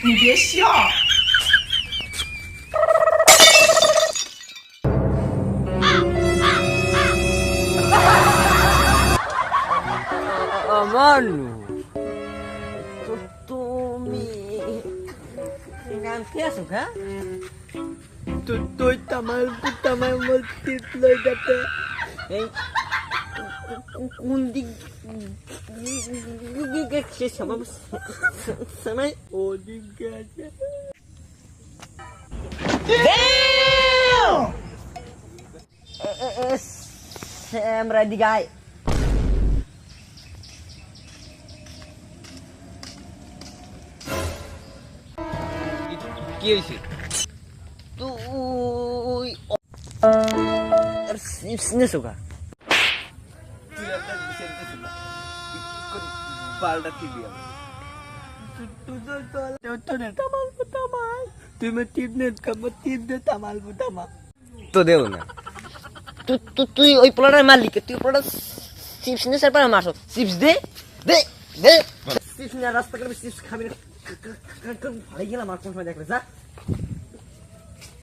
你别笑。Manu, তুমি nanti asuh kan? Tutoy tamal multit loy data. Kundi gigi sama sama oh digaja. Damn! I'm ready guy. কি হইছে তুই আর সিনেস হোগা তুই একটা বিষয় দিছিস না কোন বালটা দিবি তুই তামাল তুই মে তিবনে তিবনে তামাল তো দেও না তুই ওই প্লাটার মালিক তুই প্লাটা চিপস নে সারপা মারছ চিপস দে চিপস না রাস্তা করে চিপস খাবি না ভাই গেলাম আর কোন সময় দেখলে যা